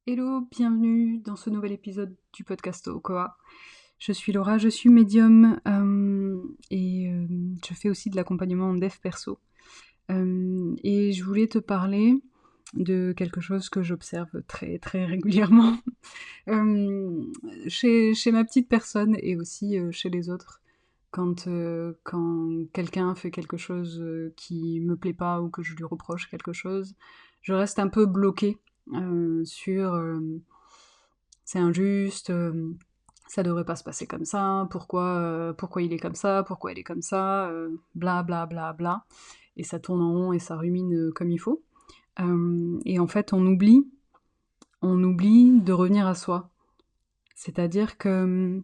Hello, bienvenue dans ce nouvel épisode du podcast Okoa. Je suis Laura, je suis médium et je fais aussi de l'accompagnement en dev perso. Et je voulais te parler de quelque chose que j'observe très très régulièrement chez ma petite personne et aussi chez les autres. Quand quelqu'un fait quelque chose qui me plaît pas ou que je lui reproche quelque chose, je reste un peu bloquée sur c'est injuste, ça devrait pas se passer comme ça, pourquoi il est comme ça, pourquoi elle est comme ça, bla bla bla bla. Et ça tourne en rond et ça rumine comme il faut. Et en fait, on oublie de revenir à soi. C'est-à-dire que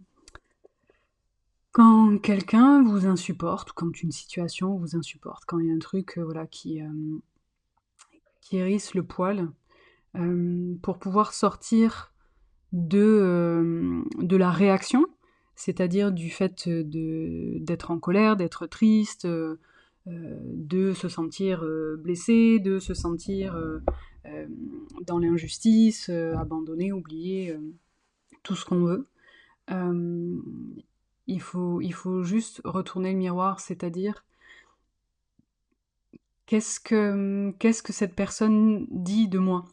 quand quelqu'un vous insupporte, ou quand une situation vous insupporte, quand il y a un truc voilà, qui hérisse le poil, pour pouvoir sortir de la réaction, c'est-à-dire du fait d'être en colère, d'être triste, de se sentir blessé, de se sentir euh, dans l'injustice, abandonné, oublié, tout ce qu'on veut. Euh, il faut juste retourner le miroir, c'est-à-dire qu'est-ce que cette personne dit de moi?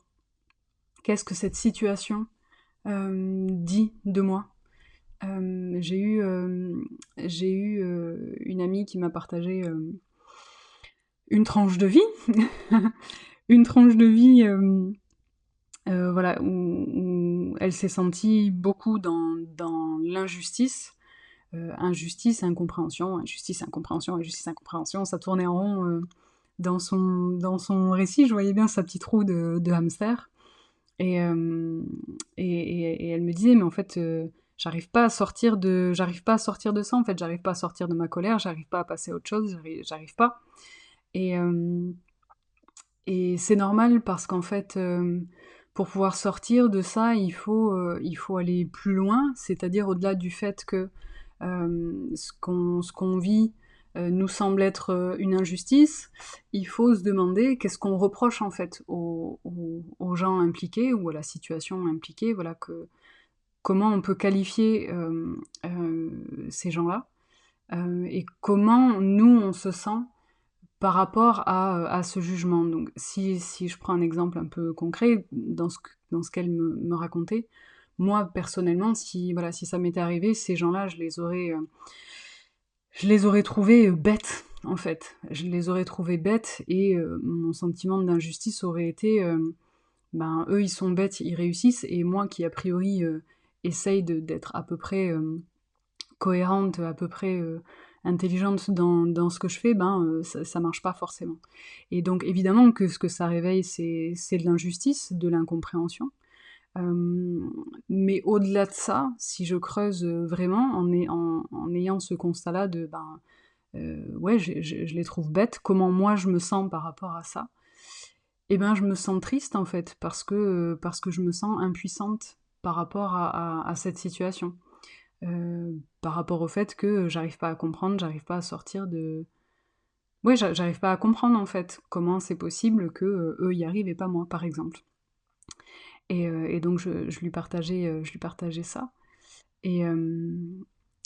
Qu'est-ce que cette situation dit de moi? J'ai eu une amie qui m'a partagé une tranche de vie, une tranche de vie, voilà, où elle s'est sentie beaucoup dans l'injustice, injustice, incompréhension, injustice, incompréhension, injustice, incompréhension, ça tournait en rond dans son récit, je voyais bien sa petite roue de hamster. Et, euh, et elle me disait, mais en fait, j'arrive pas à sortir de ça, en fait, j'arrive pas à sortir de ma colère, j'arrive pas à passer à autre chose, j'arrive pas. Et, euh, et c'est normal parce qu'en fait, pour pouvoir sortir de ça, il faut aller plus loin, c'est-à-dire au-delà du fait que ce qu'on vit nous semble être une injustice, il faut se demander qu'est-ce qu'on reproche en fait aux gens impliqués ou à la situation impliquée, voilà, comment on peut qualifier ces gens-là et comment nous on se sent par rapport à ce jugement. Donc si je prends un exemple un peu concret dans ce qu'elle me racontait, moi personnellement, si ça m'était arrivé, ces gens-là, je les aurais trouvés bêtes, en fait. Je les aurais trouvés bêtes et mon sentiment d'injustice aurait été, ben, eux, ils sont bêtes, ils réussissent, et moi qui, a priori, essaye d'être à peu près cohérente, à peu près intelligente dans ce que je fais, ben, ça marche pas forcément. Et donc, évidemment que ce que ça réveille, c'est de l'injustice, de l'incompréhension. Euh, mais au-delà de ça, si je creuse vraiment en ayant ce constat-là de ben, ouais, je les trouve bêtes, comment moi je me sens par rapport à ça, eh ben je me sens triste en fait, parce que je me sens impuissante par rapport à cette situation. Par rapport au fait que j'arrive pas à comprendre, j'arrive pas à sortir de... Ouais, j'arrive pas à comprendre en fait comment c'est possible que eux y arrivent et pas moi, par exemple. Et donc je lui partageais ça. Et, euh,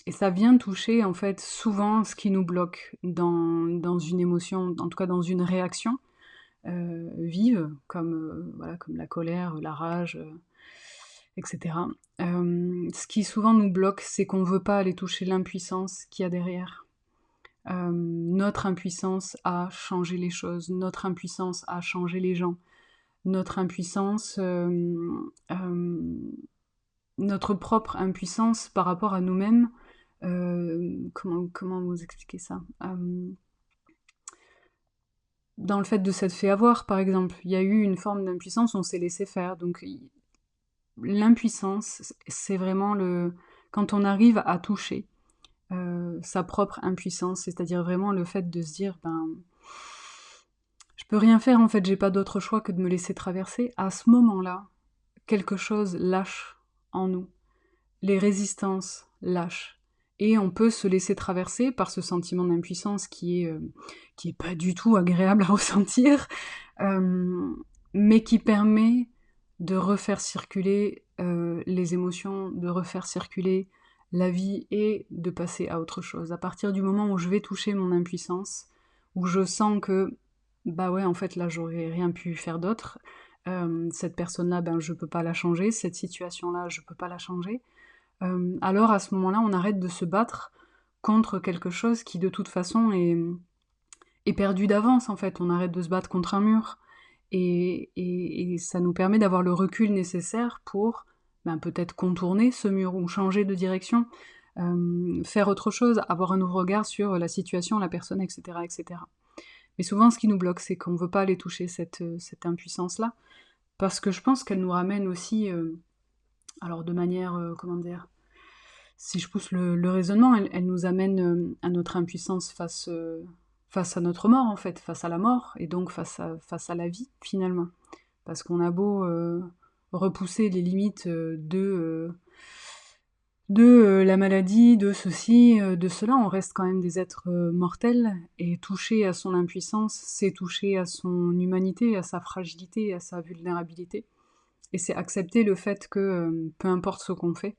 et ça vient toucher en fait souvent ce qui nous bloque dans une émotion, en tout cas dans une réaction vive, comme la colère, la rage, etc. Ce qui souvent nous bloque, c'est qu'on veut pas aller toucher l'impuissance qu'il y a derrière. Notre impuissance à changer les choses, notre impuissance à changer les gens, notre impuissance, notre propre impuissance par rapport à nous-mêmes. Comment vous expliquer ça? Dans le fait de s'être fait avoir, par exemple, il y a eu une forme d'impuissance, on s'est laissé faire. Donc l'impuissance, c'est vraiment quand on arrive à toucher sa propre impuissance, c'est-à-dire vraiment le fait de se dire, ben, je peux rien faire en fait, j'ai pas d'autre choix que de me laisser traverser. À ce moment-là, quelque chose lâche en nous. Les résistances lâchent. Et on peut se laisser traverser par ce sentiment d'impuissance qui est pas du tout agréable à ressentir, euh, mais qui permet de refaire circuler les émotions, de refaire circuler la vie et de passer à autre chose. À partir du moment où je vais toucher mon impuissance, où je sens que, bah ouais, en fait, là, j'aurais rien pu faire d'autre, cette personne-là, ben, je peux pas la changer, cette situation-là, je peux pas la changer, alors à ce moment-là, on arrête de se battre contre quelque chose qui, de toute façon, est perdu d'avance, en fait. On arrête de se battre contre un mur. Et ça nous permet d'avoir le recul nécessaire pour ben, peut-être contourner ce mur ou changer de direction, faire autre chose, avoir un nouveau regard sur la situation, la personne, etc. etc. Mais souvent, ce qui nous bloque, c'est qu'on ne veut pas aller toucher cette impuissance-là, parce que je pense qu'elle nous ramène aussi, alors de manière, comment dire, si je pousse le raisonnement, elle nous amène à notre impuissance face à notre mort, en fait, face à la mort, et donc face à la vie, finalement. Parce qu'on a beau repousser les limites de la maladie, de ceci, de cela, on reste quand même des êtres mortels, et toucher à son impuissance, c'est toucher à son humanité, à sa fragilité, à sa vulnérabilité. Et c'est accepter le fait que, peu importe ce qu'on fait,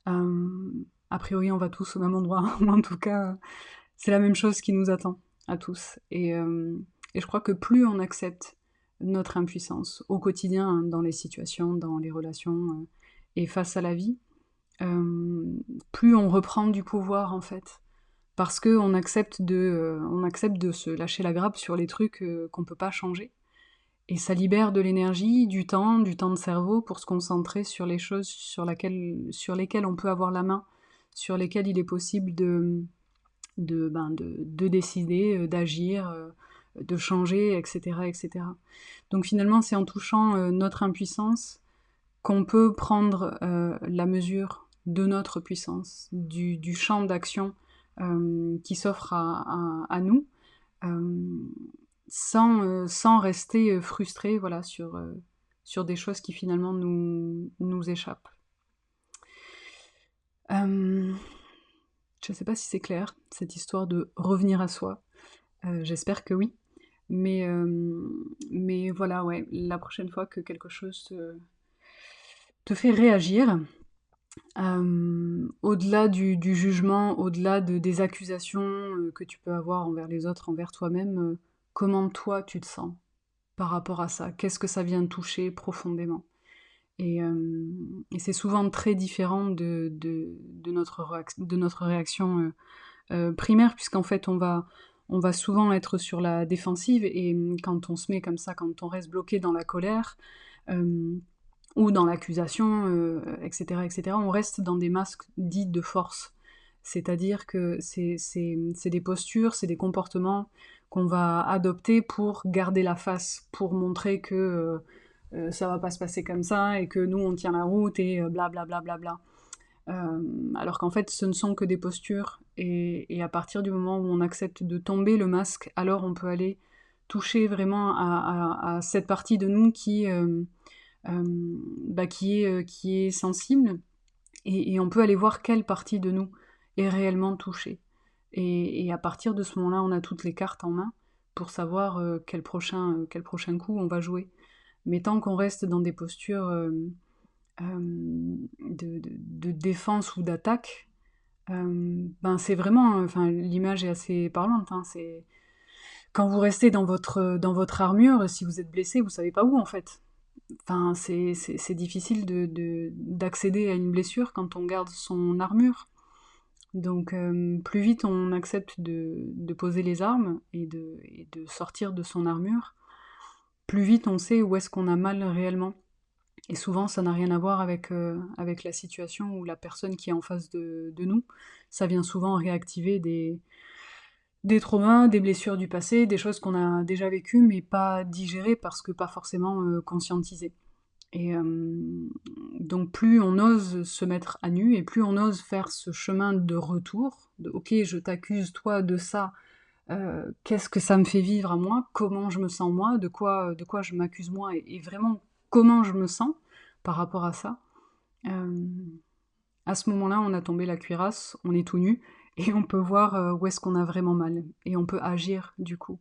a priori on va tous au même endroit, ou en tout cas, c'est la même chose qui nous attend, à tous. Et je crois que plus on accepte notre impuissance au quotidien, hein, dans les situations, dans les relations, et face à la vie, plus on reprend du pouvoir en fait. Parce qu'on accepte de se lâcher la grappe sur les trucs qu'on peut pas changer. Et ça libère de l'énergie, du temps de cerveau pour se concentrer sur les choses sur lesquelles on peut avoir la main, sur lesquelles il est possible de décider, d'agir, de changer, etc., etc. Donc finalement, c'est en touchant notre impuissance qu'on peut prendre la mesure de notre puissance, du champ d'action qui s'offre à nous, euh, sans rester frustré voilà, sur des choses qui finalement nous échappent. Je ne sais pas si c'est clair, cette histoire de revenir à soi. J'espère que oui. Mais voilà, ouais, la prochaine fois que quelque chose te fait réagir, au-delà du jugement, au-delà des accusations que tu peux avoir envers les autres, envers toi-même, comment toi tu te sens par rapport à ça? Qu'est-ce que ça vient toucher profondément? Et c'est souvent très différent de notre réaction primaire, puisqu'en fait on va souvent être sur la défensive, et quand on se met comme ça, quand on reste bloqué dans la colère, euh, ou dans l'accusation, etc., etc., on reste dans des masques dits de force. C'est-à-dire que c'est des postures, c'est des comportements qu'on va adopter pour garder la face, pour montrer que ça va pas se passer comme ça, et que nous on tient la route, et blablabla. Bla, bla, bla, bla. Alors qu'en fait ce ne sont que des postures, et à partir du moment où on accepte de tomber le masque, alors on peut aller toucher vraiment à cette partie de nous qui est sensible, et on peut aller voir quelle partie de nous est réellement touchée. Et à partir de ce moment-là, on a toutes les cartes en main pour savoir quel prochain coup on va jouer. Mais tant qu'on reste dans des postures de défense ou d'attaque, ben c'est vraiment, enfin l'image est assez parlante, hein, c'est quand vous restez dans votre armure, si vous êtes blessé, vous savez pas où en fait. Enfin, c'est difficile d'accéder à une blessure quand on garde son armure. Donc plus vite on accepte de poser les armes et de sortir de son armure, plus vite on sait où est-ce qu'on a mal réellement. Et souvent, ça n'a rien à voir avec la situation ou la personne qui est en face de nous. Ça vient souvent réactiver des traumas, des blessures du passé, des choses qu'on a déjà vécues mais pas digérées parce que pas forcément conscientisées. Et donc plus on ose se mettre à nu, et plus on ose faire ce chemin de retour, de ok, je t'accuse toi de ça, qu'est-ce que ça me fait vivre à moi, comment je me sens moi, de quoi je m'accuse moi, et vraiment comment je me sens par rapport à ça. Euh, à ce moment-là, on a tombé la cuirasse, on est tout nu, et on peut voir où est-ce qu'on a vraiment mal, et on peut agir du coup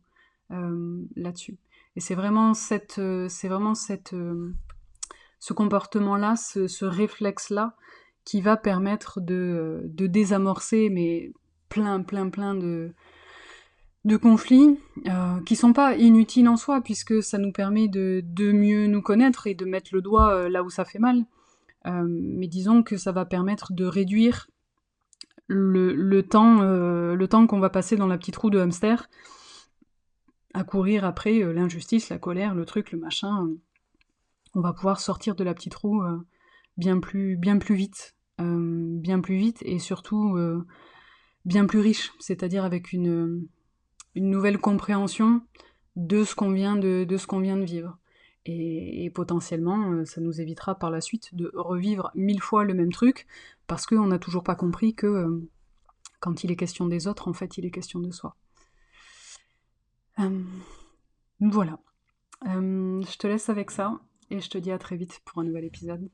là-dessus. Et c'est vraiment ce comportement-là, ce réflexe-là, qui va permettre de désamorcer, mais plein de conflits, qui sont pas inutiles en soi, puisque ça nous permet de mieux nous connaître et de mettre le doigt là où ça fait mal. Mais disons que ça va permettre de réduire le temps qu'on va passer dans la petite roue de hamster, à courir après l'injustice, la colère, le truc, le machin. On va pouvoir sortir de la petite roue bien plus vite. Bien plus vite et surtout bien plus riche, c'est-à-dire avec une nouvelle compréhension de ce qu'on vient de vivre. Et potentiellement, ça nous évitera par la suite de revivre 1000 fois le même truc, parce qu'on n'a toujours pas compris que quand il est question des autres, en fait, il est question de soi. Voilà. Je te laisse avec ça, et je te dis à très vite pour un nouvel épisode.